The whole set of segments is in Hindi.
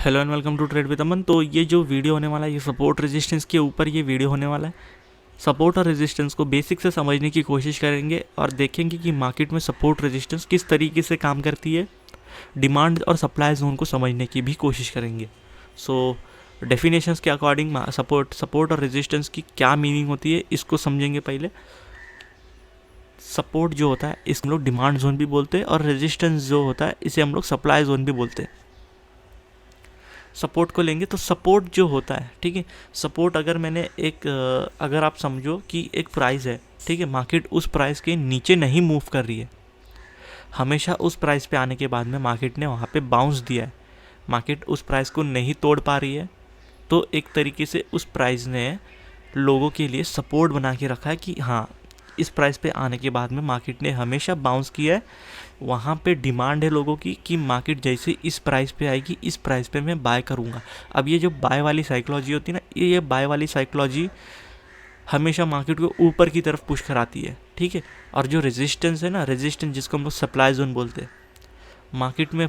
Hello and welcome to trade with Aman. तो ये जो वीडियो होने वाला है ये सपोर्ट रेजिस्टेंस के ऊपर ये वीडियो होने वाला है। सपोर्ट और रेजिस्टेंस को बेसिक से समझने की कोशिश करेंगे और देखेंगे कि मार्केट में सपोर्ट रेजिस्टेंस किस तरीके से काम करती है। डिमांड और सप्लाई जोन को समझने की भी कोशिश करेंगे। सो डेफिनेशंस के अकॉर्डिंग सपोर्ट और रेजिस्टेंस की क्या मीनिंग होती है इसको समझेंगे। पहले सपोर्ट जो होता है इसे हम लोग डिमांड जोन भी बोलते हैं और रेजिस्टेंस जो होता है इसे हम लोग सप्लाई जोन भी बोलते हैं। सपोर्ट को लेंगे तो सपोर्ट जो होता है, ठीक है, सपोर्ट अगर आप समझो कि एक प्राइस है, ठीक है, मार्केट उस प्राइस के नीचे नहीं मूव कर रही है, हमेशा उस प्राइस पे आने के बाद में मार्केट ने वहाँ पे बाउंस दिया है, मार्केट उस प्राइस को नहीं तोड़ पा रही है, तो एक तरीके से उस प्राइस ने लोगों के लिए सपोर्ट बना के रखा है कि हाँ इस प्राइस पे आने के बाद में मार्केट ने हमेशा बाउंस किया है। वहाँ पे डिमांड है लोगों की कि मार्केट जैसे इस प्राइस पे आएगी इस प्राइस पे मैं बाय करूँगा। अब ये जो बाय वाली साइकोलॉजी होती है ना, ये बाय वाली साइकोलॉजी हमेशा मार्केट को ऊपर की तरफ पुश कराती है, ठीक है। और जो रेजिस्टेंस है ना, रेजिस्टेंस जिसको हम लोग सप्लाई जोन बोलते हैं, मार्केट में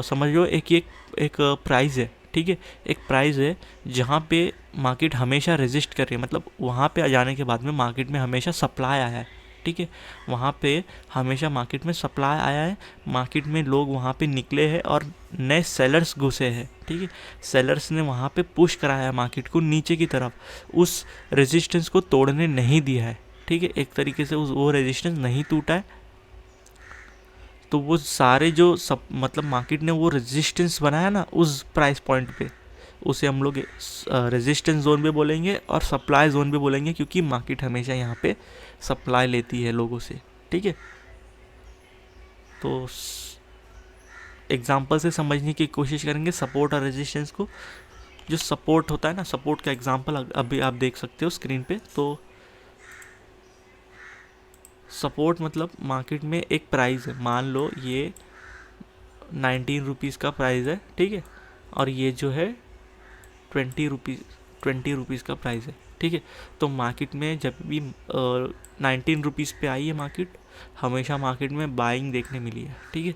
समझ लो एक प्राइस है, ठीक है, एक प्राइस है जहाँ पे मार्केट हमेशा रेजिस्ट कर रही है, मतलब वहाँ पे आ जाने के बाद में मार्केट में हमेशा सप्लाई आया है, ठीक है, वहाँ पे हमेशा मार्केट में सप्लाई आया है, मार्केट में लोग वहाँ पे निकले हैं और नए सेलर्स घुसे हैं, ठीक है, सेलर्स ने वहाँ पे पुश कराया है मार्केट को नीचे की तरफ, उस रेजिस्टेंस को तोड़ने नहीं दिया है, ठीक है, एक तरीके से वो रेजिस्टेंस नहीं टूटा है। तो वो सारे जो मतलब मार्केट ने वो रेजिस्टेंस बनाया ना उस प्राइस पॉइंट पे, उसे हम लोग रेजिस्टेंस जोन भी बोलेंगे और सप्लाई जोन भी बोलेंगे, क्योंकि मार्केट हमेशा यहाँ पे सप्लाई लेती है लोगों से, ठीक है। तो एग्जांपल से समझने की कोशिश करेंगे सपोर्ट और रेजिस्टेंस को। जो सपोर्ट होता है ना, सपोर्ट का एग्जांपल अभी आप देख सकते हो स्क्रीन पे। तो सपोर्ट मतलब मार्केट में एक प्राइस है, मान लो ये 19 रुपीज़ का प्राइस है, ठीक है, और ये जो है 20 रुपीज़ का प्राइस है, ठीक है। तो मार्केट में जब भी 19 रुपीज़ पे आई है मार्केट, हमेशा मार्केट में बाइंग देखने मिली है, ठीक है,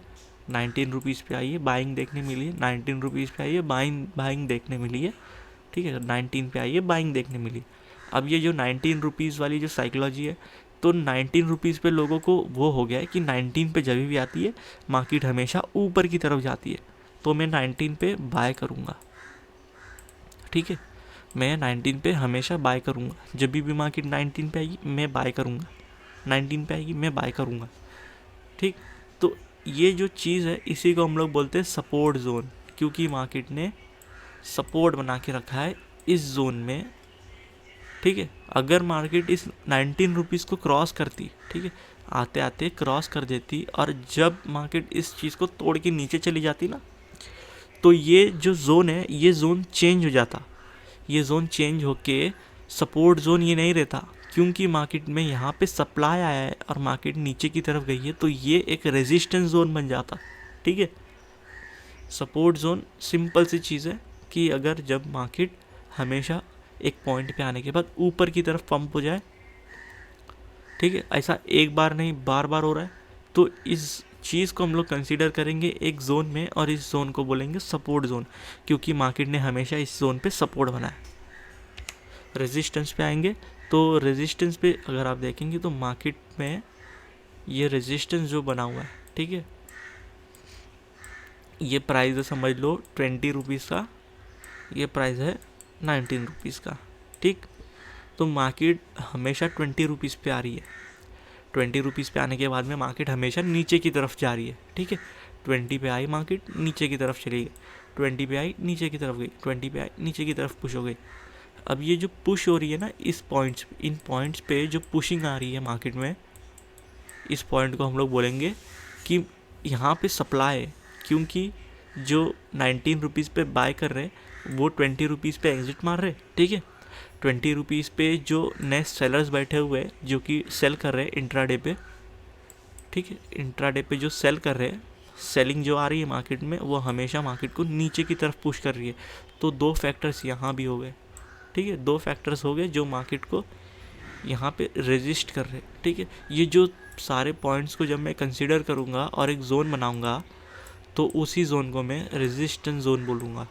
19 रुपीज़ पे आई है बाइंग देखने मिली है, 19 रुपीज़ पे आई है बाइंग देखने मिली है, ठीक है, 19 पे आई है बाइंग देखने मिली। अब ये जो 19 रुपीज़ वाली जो साइकोलॉजी है, तो 19 रुपीज़ पे लोगों को वो हो गया है कि 19 पे जब भी आती है मार्केट हमेशा ऊपर की तरफ जाती है, तो मैं 19 पे बाय करूँगा, ठीक है, मैं 19 पे हमेशा बाय करूँगा, जब भी मार्केट 19 पे आएगी मैं बाय करूँगा, 19 पे आएगी मैं बाय करूँगा, ठीक। तो ये जो चीज़ है इसी को हम लोग बोलते हैं सपोर्ट जोन, क्योंकि मार्केट ने सपोर्ट बना के रखा है इस जोन में, ठीक है। अगर मार्केट इस 19 रुपीज़ को क्रॉस करती, ठीक है, आते आते क्रॉस कर देती, और जब मार्केट इस चीज़ को तोड़ के नीचे चली जाती ना, तो ये जो जोन है ये जोन चेंज हो जाता, ये जोन चेंज होके सपोर्ट जोन ये नहीं रहता, क्योंकि मार्केट में यहाँ पे सप्लाई आया है और मार्केट नीचे की तरफ गई है, तो ये एक रेजिस्टेंस जोन बन जाता, ठीक है। सपोर्ट जोन सिंपल सी चीज़ है कि अगर जब मार्केट हमेशा एक पॉइंट पे आने के बाद ऊपर की तरफ पंप हो जाए, ठीक है, ऐसा एक बार नहीं बार बार हो रहा है, तो इस चीज़ को हम लोग कंसीडर करेंगे एक जोन में, और इस जोन को बोलेंगे सपोर्ट जोन, क्योंकि मार्केट ने हमेशा इस जोन पे सपोर्ट बनाया। रेजिस्टेंस पे आएंगे तो रेजिस्टेंस पे अगर आप देखेंगे तो मार्केट में ये रेजिस्टेंस जो बना हुआ है, ठीक है, ये प्राइस है समझ लो 20 रुपीज़ का, ये प्राइस है 19 रुपीज़ का, ठीक। तो मार्केट हमेशा 20 रुपीज़ पे आ रही है, 20 रुपीज़ पे आने के बाद में मार्केट हमेशा नीचे की तरफ जा रही है, ठीक है, 20 पे आई मार्केट नीचे की तरफ चली गई, 20 पे आई नीचे की तरफ गई, 20 पे आई नीचे की तरफ पुश हो गई। अब ये जो पुश हो रही है ना इन पॉइंट्स पे जो पुशिंग आ रही है मार्केट में, इस पॉइंट को हम लोग बोलेंगे कि यहाँ पे सप्लाई है, क्योंकि जो 19 रुपीज़ पे बाय कर रहे हैं वो 20 रुपीज़ पे एग्जिट मार रहे, ठीक है, 20 रुपीज़ पे जो नए सेलर्स बैठे हुए हैं जो कि सेल कर रहे हैं इंट्राडे पे, ठीक है, इंट्राडे पे जो सेल कर रहे हैं, सेलिंग जो आ रही है मार्केट में वो हमेशा मार्केट को नीचे की तरफ पुश कर रही है। तो दो फैक्टर्स यहाँ भी हो गए, ठीक है, दो फैक्टर्स हो गए जो मार्केट को यहाँ पे रेजिस्ट कर रहे, ठीक है। ये जो सारे पॉइंट्स को जब मैं कंसीडर करूँगा और एक जोन बनाऊँगा, तो उसी जोन को मैं रेजिस्टेंस जोन बोलूँगा,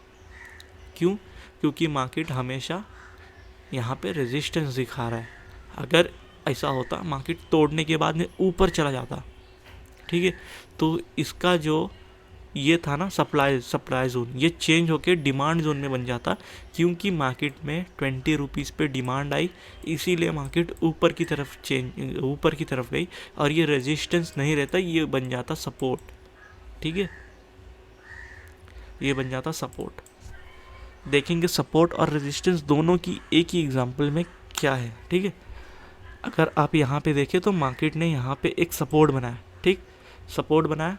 क्यों? क्योंकि मार्केट हमेशा यहाँ पे रेजिस्टेंस दिखा रहा है। अगर ऐसा होता मार्केट तोड़ने के बाद में ऊपर चला जाता, ठीक है, तो इसका जो ये था ना सप्लाई जोन, ये चेंज होके डिमांड जोन में बन जाता, क्योंकि मार्केट में 20 रुपीज़ पे डिमांड आई, इसीलिए मार्केट ऊपर की तरफ गई, और ये रेजिस्टेंस नहीं रहता, ये बन जाता सपोर्ट। ठीक है, ये बन जाता सपोर्ट। देखेंगे सपोर्ट और रेजिस्टेंस दोनों की एक ही एग्जांपल में क्या है। ठीक है, अगर आप यहाँ पे देखें तो मार्केट ने यहाँ पे एक सपोर्ट बनाया, ठीक, सपोर्ट बनाया,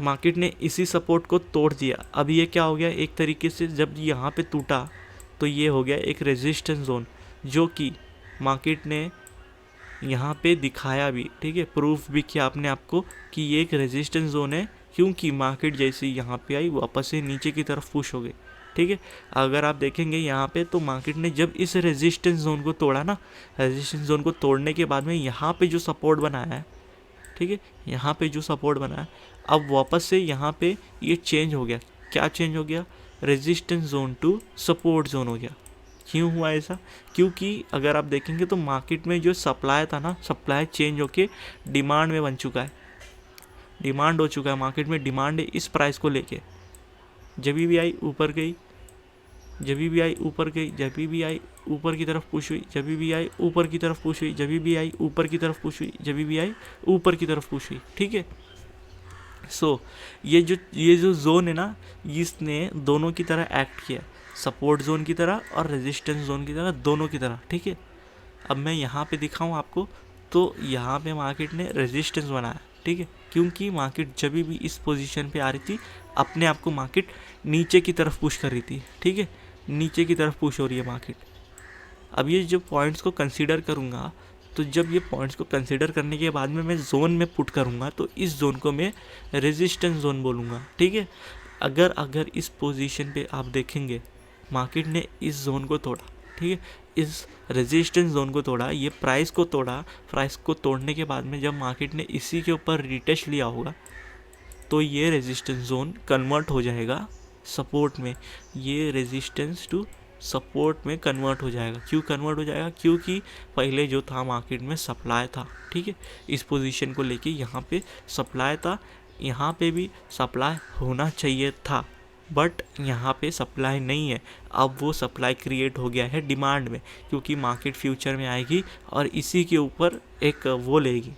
मार्केट ने इसी सपोर्ट को तोड़ दिया। अब ये क्या हो गया, एक तरीके से जब यहाँ पे टूटा तो ये हो गया एक रेजिस्टेंस जोन, जो कि मार्केट ने यहाँ पे दिखाया भी, ठीक है, प्रूफ भी किया अपने आप को कि ये एक रेजिस्टेंस जोन है, क्योंकि मार्केट जैसे यहाँ पे आई वापस से नीचे की तरफ पुश हो गई। ठीक है, अगर आप देखेंगे यहाँ पे तो मार्केट ने जब इस रेजिस्टेंस जोन को तोड़ा ना, रेजिस्टेंस जोन को तोड़ने के बाद में यहाँ पे जो सपोर्ट बनाया है, ठीक है, यहाँ पे जो सपोर्ट बनाया, अब वापस से यहाँ पे ये चेंज हो गया। क्या चेंज हो गया? Resistance zone to support zone हो गया। क्यों हुआ ऐसा? क्योंकि अगर आप देखेंगे तो मार्केट में जो सप्लाई था ना, सप्लाई चेंज होके डिमांड में बन चुका है, डिमांड हो चुका है मार्केट में, डिमांड है इस प्राइस को लेके। जब भी आई ऊपर गई, जब भी आई ऊपर गई, जब भी आई ऊपर की तरफ पुश हुई, जब भी आई ऊपर की तरफ पुश हुई, जब भी आई ऊपर की तरफ पुश हुई, जब भी आई ऊपर की तरफ पुश हुई। ठीक है, सो ये जो जोन है ना, इसने दोनों की तरह एक्ट किया, सपोर्ट जोन की तरह और रेजिस्टेंस जोन की तरह, दोनों की तरह। ठीक है, अब मैं यहाँ पे दिखाऊँ आपको, तो यहाँ पे मार्केट ने रेजिस्टेंस बनाया। ठीक है, क्योंकि मार्केट जब भी इस पोजीशन पे आ रही थी, अपने आप को मार्केट नीचे की तरफ पुश कर रही थी। ठीक है, नीचे की तरफ पुश हो रही है मार्केट। अब ये जो पॉइंट्स को कंसीडर करूँगा, तो जब ये पॉइंट्स को कंसीडर करने के बाद में मैं जोन में पुट करूँगा, तो इस जोन को मैं रेजिस्टेंस जोन बोलूँगा। ठीक है, अगर इस पोजीशन पे आप देखेंगे मार्केट ने इस जोन को तोड़ा, ठीक है, इस रेजिस्टेंस जोन को तोड़ा, ये प्राइस को तोड़ा, प्राइस को तोड़ने के बाद में जब मार्केट ने इसी के ऊपर रिटेस्ट लिया होगा, तो ये रेजिस्टेंस जोन कन्वर्ट हो जाएगा सपोर्ट में, ये रेजिस्टेंस टू सपोर्ट में कन्वर्ट हो जाएगा। क्यों कन्वर्ट हो जाएगा? क्योंकि पहले जो था मार्केट में सप्लाई था, ठीक है, इस पोजीशन को लेके यहाँ पे सप्लाई था, यहाँ पे भी सप्लाई होना चाहिए था, बट यहाँ पे सप्लाई नहीं है। अब वो सप्लाई क्रिएट हो गया है डिमांड में, क्योंकि मार्केट फ्यूचर में आएगी और इसी के ऊपर एक वो लेगी,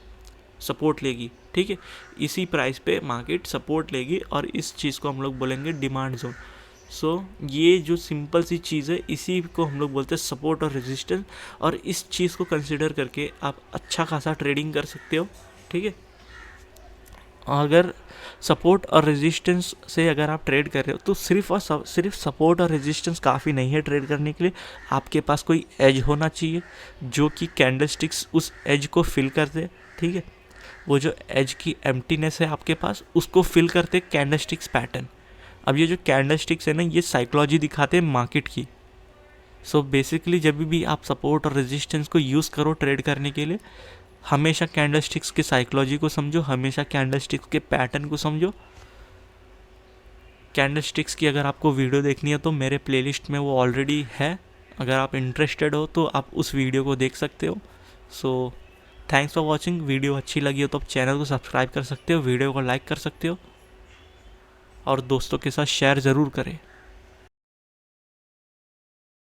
सपोर्ट लेगी। ठीक है, इसी प्राइस पे मार्केट सपोर्ट लेगी और इस चीज़ को हम लोग बोलेंगे डिमांड जोन। सो ये जो सिंपल सी चीज़ है, इसी को हम लोग बोलते हैं सपोर्ट और रेजिस्टेंस, और इस चीज़ को कंसिडर करके आप अच्छा खासा ट्रेडिंग कर सकते हो। ठीक है, अगर सपोर्ट और रेजिस्टेंस से अगर आप ट्रेड कर रहे हो, तो सिर्फ सपोर्ट और रेजिस्टेंस काफ़ी नहीं है ट्रेड करने के लिए। आपके पास कोई एज होना चाहिए जो कि कैंडलस्टिक्स उस एज को फिल कर दे। ठीक है, वो जो एज की एम्प्टीनेस है आपके पास, उसको फिल करते कैंडलस्टिक्स पैटर्न। अब ये जो कैंडलस्टिक्स है ना, ये साइकोलॉजी दिखाते हैं मार्केट की। सो बेसिकली जब भी आप सपोर्ट और रेजिस्टेंस को यूज़ करो ट्रेड करने के लिए, हमेशा कैंडलस्टिक्स के साइकोलॉजी को समझो, हमेशा कैंडलस्टिक्स के पैटर्न को समझो। कैंडलस्टिक्स की अगर आपको वीडियो देखनी है तो मेरे प्लेलिस्ट में वो ऑलरेडी है, अगर आप इंटरेस्टेड हो तो आप उस वीडियो को देख सकते हो। So thanks for watching. Video अच्छी लगी हो तो आप चैनल को सब्सक्राइब कर सकते हो, वीडियो को लाइक कर सकते हो और दोस्तों के साथ शेयर ज़रूर करें।